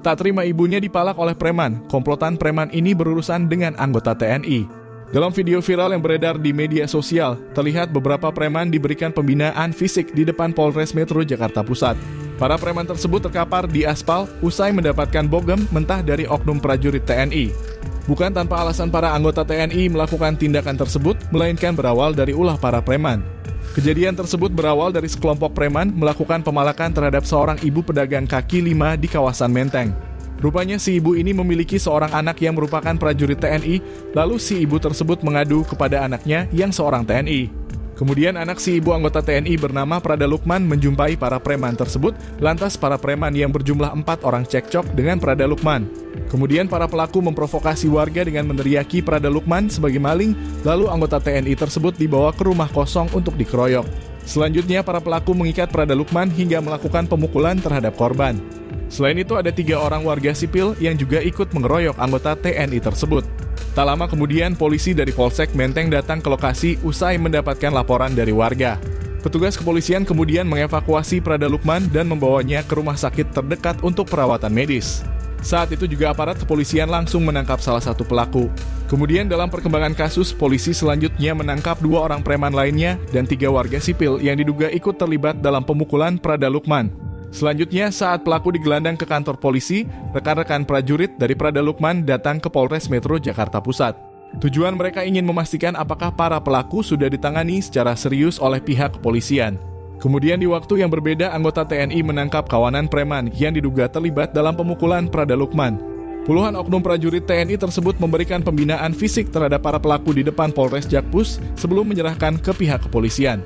Tak terima ibunya dipalak oleh preman, komplotan preman ini berurusan dengan anggota TNI. Dalam video viral yang beredar di media sosial, terlihat beberapa preman diberikan pembinaan fisik di depan Polres Metro Jakarta Pusat. Para preman tersebut terkapar di aspal usai mendapatkan bogem mentah dari oknum prajurit TNI. Bukan tanpa alasan para anggota TNI melakukan tindakan tersebut, melainkan berawal dari ulah para preman. Kejadian tersebut berawal dari sekelompok preman melakukan pemalakan terhadap seorang ibu pedagang kaki lima di kawasan Menteng. Rupanya si ibu ini memiliki seorang anak yang merupakan prajurit TNI, lalu si ibu tersebut mengadu kepada anaknya yang seorang TNI. Kemudian anak si ibu anggota TNI bernama Prada Lukman menjumpai para preman tersebut, lantas para preman yang berjumlah 4 orang cekcok dengan Prada Lukman. Kemudian para pelaku memprovokasi warga dengan meneriaki Prada Lukman sebagai maling, lalu anggota TNI tersebut dibawa ke rumah kosong untuk dikeroyok. Selanjutnya para pelaku mengikat Prada Lukman hingga melakukan pemukulan terhadap korban. Selain itu ada 3 orang warga sipil yang juga ikut mengeroyok anggota TNI tersebut. Tak lama kemudian polisi dari Polsek Menteng datang ke lokasi usai mendapatkan laporan dari warga. Petugas kepolisian kemudian mengevakuasi Prada Lukman dan membawanya ke rumah sakit terdekat untuk perawatan medis. Saat itu juga aparat kepolisian langsung menangkap salah satu pelaku. Kemudian dalam perkembangan kasus, polisi selanjutnya menangkap 2 orang preman lainnya dan 3 warga sipil yang diduga ikut terlibat dalam pemukulan Prada Lukman. Selanjutnya, saat pelaku digelandang ke kantor polisi, rekan-rekan prajurit dari Prada Lukman datang ke Polres Metro Jakarta Pusat. Tujuan mereka ingin memastikan apakah para pelaku sudah ditangani secara serius oleh pihak kepolisian. Kemudian di waktu yang berbeda, anggota TNI menangkap kawanan preman yang diduga terlibat dalam pemukulan Prada Lukman. Puluhan oknum prajurit TNI tersebut memberikan pembinaan fisik terhadap para pelaku di depan Polres Jakpus sebelum menyerahkan ke pihak kepolisian.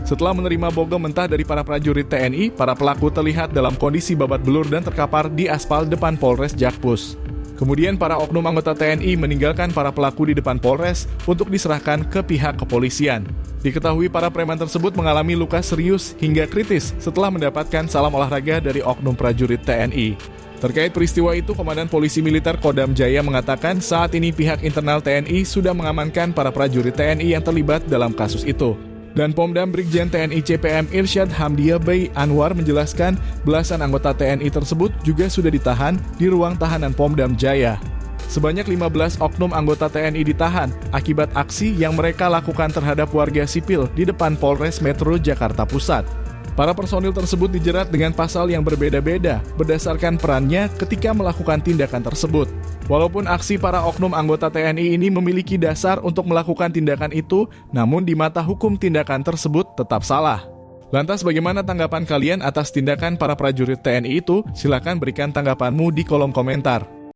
Setelah menerima bogem mentah dari para prajurit TNI, para pelaku terlihat dalam kondisi babat belur dan terkapar di aspal depan Polres Jakpus. Kemudian para oknum anggota TNI meninggalkan para pelaku di depan Polres untuk diserahkan ke pihak kepolisian. Diketahui para preman tersebut mengalami luka serius hingga kritis setelah mendapatkan salam olahraga dari oknum prajurit TNI. Terkait peristiwa itu, Komandan Polisi Militer Kodam Jaya mengatakan saat ini pihak internal TNI sudah mengamankan para prajurit TNI yang terlibat dalam kasus itu. Dan Pomdam Brigjen TNI CPM Irsyad Hamdia Bey Anwar menjelaskan belasan anggota TNI tersebut juga sudah ditahan di ruang tahanan Pomdam Jaya. Sebanyak 15 oknum anggota TNI ditahan akibat aksi yang mereka lakukan terhadap warga sipil di depan Polres Metro Jakarta Pusat. Para personil tersebut dijerat dengan pasal yang berbeda-beda berdasarkan perannya ketika melakukan tindakan tersebut. Walaupun aksi para oknum anggota TNI ini memiliki dasar untuk melakukan tindakan itu, namun di mata hukum tindakan tersebut tetap salah. Lantas bagaimana tanggapan kalian atas tindakan para prajurit TNI itu? Silakan berikan tanggapanmu di kolom komentar.